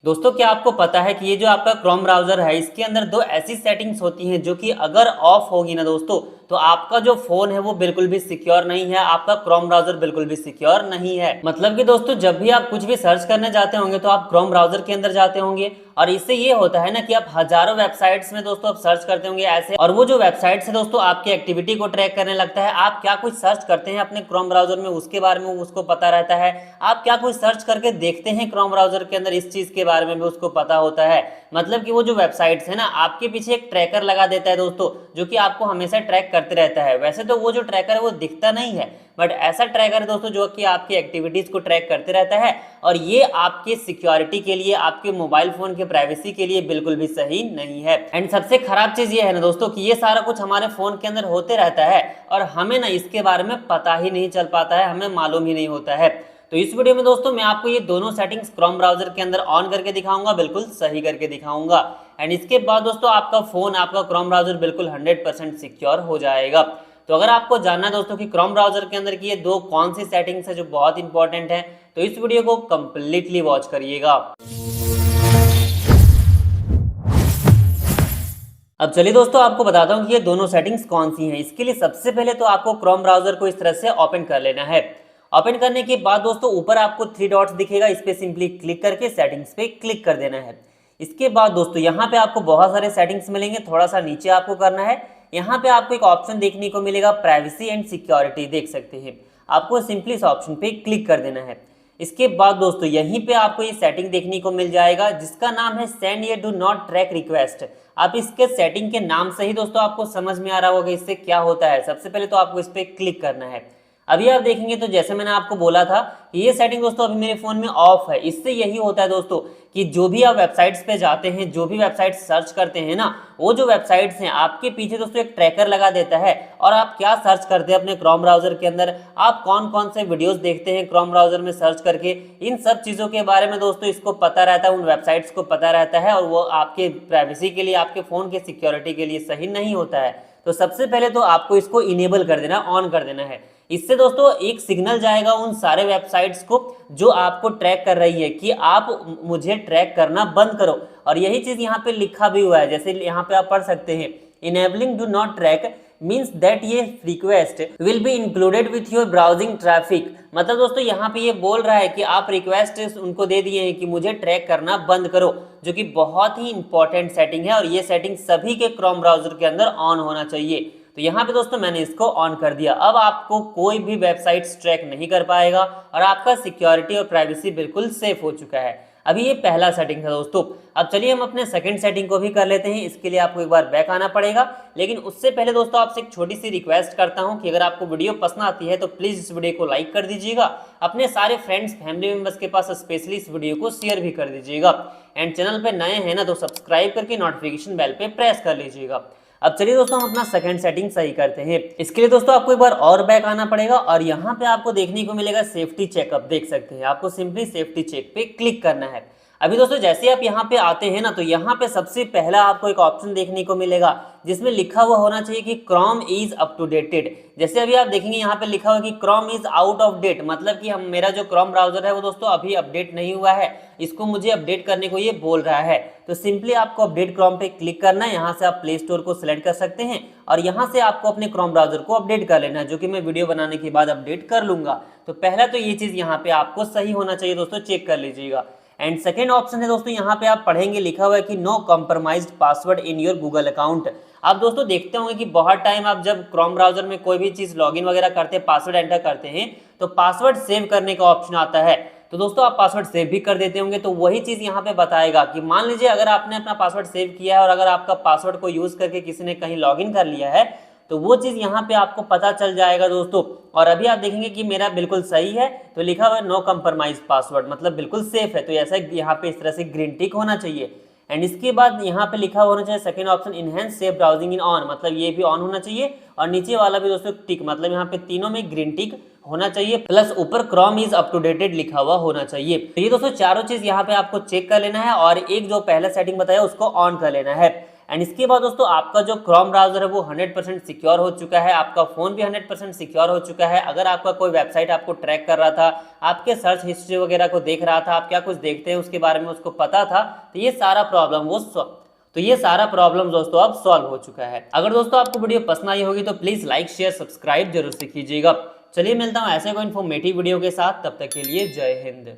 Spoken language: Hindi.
दोस्तों क्या आपको पता है कि ये जो आपका क्रोम ब्राउजर है इसके अंदर दो ऐसी सेटिंग्स होती हैं जो कि अगर ऑफ होगी ना दोस्तों तो आपका जो फोन है वो बिल्कुल भी सिक्योर नहीं है, आपका क्रोम ब्राउजर बिल्कुल भी सिक्योर नहीं है। मतलब कि दोस्तों जब भी आप कुछ भी सर्च करने जाते होंगे तो आप क्रोम ब्राउजर के अंदर जाते होंगे और इससे ये होता है ना कि आप हजारों वेबसाइट्स में दोस्तों आप सर्च करते होंगे ऐसे, और वो जो वेबसाइट्स है दोस्तों आपकी एक्टिविटी को ट्रैक करने लगता है। आप क्या कुछ सर्च करते हैं अपने क्रोम ब्राउजर में उसके बारे में उसको पता रहता है, आप क्या कुछ सर्च करके देखते हैं क्रोम ब्राउजर के अंदर इस चीज के बारे में भी उसको पता होता है। मतलब कि वो जो वेबसाइट्स है ना आपके पीछे एक ट्रैकर लगा देता है दोस्तों, जो कि आपको हमेशा ट्रैक करते रहता है। वैसे तो वो जो ट्रैकर है वो दिखता नहीं है, बट ऐसा ट्रैकर है दोस्तों जो कि आपकी एक्टिविटीज को ट्रैक करते रहता है, और ये आपके सिक्योरिटी के लिए, आपके मोबाइल फोन के प्राइवेसी के लिए बिल्कुल भी सही नहीं है। एंड सबसे खराब चीज ये है ना दोस्तों कि ये सारा कुछ हमारे फोन के अंदर होते रहता है और हमें ना इसके बारे में पता ही नहीं चल पाता है, हमें मालूम ही नहीं होता है। तो इस वीडियो में दोस्तों मैं आपको ये दोनों सेटिंग्स क्रोम ब्राउजर के अंदर ऑन करके दिखाऊंगा, बिल्कुल सही करके दिखाऊंगा। एंड इसके बाद दोस्तों आपका फोन, आपका क्रोम ब्राउजर बिल्कुल 100% सिक्योर हो जाएगा। तो अगर आपको जानना है दोस्तों कि क्रोम ब्राउजर के अंदर की ये दो कौन सी सेटिंग्स है जो बहुत इंपॉर्टेंट है, तो इस वीडियो को कंप्लीटली वॉच करिएगा। अब चलिए दोस्तों आपको बताता हूं कि ये दोनों सेटिंग्स कौन सी हैं। इसके लिए सबसे पहले तो आपको क्रोम ब्राउजर को इस तरह से ओपन कर लेना है। ओपन करने के बाद दोस्तों ऊपर आपको 3 डॉट्स दिखेगा, इस पे सिंपली क्लिक करके सेटिंग्स पे क्लिक कर देना है। इसके बाद दोस्तों यहाँ पे आपको बहुत सारे सेटिंग्स मिलेंगे, थोड़ा सा नीचे आपको करना है। यहाँ पे आपको एक ऑप्शन देखने को मिलेगा प्राइवेसी एंड सिक्योरिटी, देख सकते हैं। आपको सिंपली इस ऑप्शन पे क्लिक कर देना है। इसके बाद दोस्तों यहीं पे आपको ये सेटिंग देखने को मिल जाएगा जिसका नाम है सेंड ये डू नॉट ट्रैक रिक्वेस्ट। आप इसके सेटिंग के नाम से ही दोस्तों आपको समझ में आ रहा होगा इससे क्या होता है। सबसे पहले तो आपको इस पे क्लिक करना है। अभी आप देखेंगे तो जैसे मैंने आपको बोला था कि ये सेटिंग दोस्तों अभी मेरे फोन में ऑफ है। इससे यही होता है दोस्तों कि जो भी आप वेबसाइट्स पे जाते हैं, जो भी वेबसाइट सर्च करते हैं ना, वो जो वेबसाइट्स हैं आपके पीछे दोस्तों एक ट्रैकर लगा देता है। और आप क्या सर्च करते हैं अपने क्रोम ब्राउजर के अंदर, आप कौन कौन से वीडियोस देखते हैं क्रोम ब्राउजर में सर्च करके, इन सब चीजों के बारे में दोस्तों इसको पता रहता है, उन वेबसाइट्स को पता रहता है, और वो आपके प्राइवेसी के लिए, आपके फोन के सिक्योरिटी के लिए सही नहीं होता है। तो सबसे पहले तो आपको इसको इनेबल कर देना, ऑन कर देना है। इससे दोस्तों एक सिग्नल जाएगा उन सारे वेबसाइट्स को जो आपको ट्रैक कर रही है कि आप मुझे ट्रैक करना बंद करो। और यही चीज यहाँ पे लिखा भी हुआ है, जैसे यहाँ पे आप पढ़ सकते हैं, enabling do not track means that ये request will be included with your browsing traffic. मतलब दोस्तों यहाँ पे ये बोल रहा है कि आप रिक्वेस्ट उनको दे दिए हैं कि मुझे ट्रैक करना बंद करो, जो कि बहुत ही इंपॉर्टेंट सेटिंग है और ये सेटिंग सभी के क्रोम ब्राउजर के अंदर ऑन होना चाहिए। तो यहाँ पे दोस्तों मैंने इसको ऑन कर दिया। अब आपको कोई भी वेबसाइट्स ट्रैक नहीं कर पाएगा और आपका सिक्योरिटी और प्राइवेसी बिल्कुल सेफ हो चुका है। अभी ये पहला सेटिंग था दोस्तों। अब चलिए हम अपने सेकंड सेटिंग को भी कर लेते हैं। इसके लिए आपको एक बार बैक आना पड़ेगा, लेकिन उससे पहले दोस्तों आपसे एक छोटी सी रिक्वेस्ट करता हूं कि अगर आपको वीडियो पसंद आती है तो प्लीज इस वीडियो को लाइक कर दीजिएगा, अपने सारे फ्रेंड्स फैमिली मेंबर्स के पास स्पेशली इस वीडियो को शेयर भी कर दीजिएगा। एंड चैनल पे नए हैं ना तो सब्सक्राइब करके नोटिफिकेशन बेल पे प्रेस कर लीजिएगा। अब चलिए दोस्तों हम अपना सेकंड सेटिंग सही करते हैं। इसके लिए दोस्तों आपको एक बार और बैक आना पड़ेगा और यहाँ पे आपको देखने को मिलेगा सेफ्टी चेकअप, देख सकते हैं। आपको सिंपली सेफ्टी चेक पे क्लिक करना है। अभी दोस्तों जैसे आप यहाँ पे आते हैं ना तो यहाँ पे सबसे पहला आपको एक ऑप्शन देखने को मिलेगा जिसमें लिखा हुआ होना चाहिए कि Chrome is up to dated. जैसे अभी आप देखेंगे यहाँ पे लिखा हुआ कि Chrome is out of date, मतलब कि मेरा जो क्रोम ब्राउजर है वो दोस्तों अभी अपडेट नहीं हुआ है, इसको मुझे अपडेट करने को ये बोल रहा है। तो सिंपली आपको अपडेट क्रोम पे क्लिक करना है। यहाँ से आप प्ले स्टोर को सिलेक्ट कर सकते हैं और यहाँ से आपको अपने क्रोम ब्राउजर को अपडेट कर लेना है, जो कि मैं वीडियो बनाने के बाद अपडेट कर लूंगा। तो पहला तो ये चीज यहाँ पे आपको सही होना चाहिए दोस्तों, चेक कर लीजिएगा। एंड सेकेंड ऑप्शन है दोस्तों, यहाँ पे आप पढ़ेंगे लिखा हुआ है कि no compromised password in your Google account. आप दोस्तों देखते होंगे कि बहुत टाइम आप जब क्रोम ब्राउजर में कोई भी चीज लॉगिन वगैरह करते हैं, पासवर्ड एंटर करते हैं तो पासवर्ड सेव करने का ऑप्शन आता है। तो दोस्तों आप पासवर्ड सेव भी कर देते होंगे, तो वही चीज यहाँ पे बताएगा कि मान लीजिए अगर आपने अपना पासवर्ड सेव किया है और अगर आपका पासवर्ड को यूज करके किसी ने कहीं लॉगिन कर लिया है तो वो चीज यहाँ पे आपको पता चल जाएगा दोस्तों। और अभी आप देखेंगे कि मेरा बिल्कुल सही है, तो लिखा हुआ है नो कंप्रोमाइज पासवर्ड, मतलब बिल्कुल सेफ है। तो ऐसा यहाँ पे इस तरह से ग्रीन टिक होना चाहिए। एंड इसके बाद यहाँ पे लिखा होना चाहिए second option enhance safe browsing in on, मतलब ये भी ऑन होना चाहिए। और नीचे वाला भी दोस्तों टिक, मतलब यहाँ पे तीनों में ग्रीन टिक होना चाहिए, प्लस ऊपर Chrome is up to dated लिखा हुआ होना चाहिए। तो ये दोस्तों चारों चीज यहाँ पे आपको चेक कर लेना है और एक जो पहला सेटिंग बताया उसको ऑन कर लेना है। एंड इसके बाद दोस्तों आपका जो क्रोम ब्राउजर है वो 100% सिक्योर हो चुका है, आपका फोन भी 100% सिक्योर हो चुका है। अगर आपका कोई वेबसाइट आपको ट्रैक कर रहा था, आपके सर्च हिस्ट्री वगैरह को देख रहा था, आप क्या कुछ देखते हैं उसके बारे में उसको पता था, तो ये सारा प्रॉब्लम दोस्तों अब सॉल्व हो चुका है। अगर दोस्तों आपको वीडियो पसंद आई होगी तो प्लीज लाइक शेयर सब्सक्राइब जरूर से कीजिएगा। चलिए मिलता हूँ ऐसे कोई इन्फॉर्मेटिव वीडियो के साथ, तब तक के लिए जय हिंद।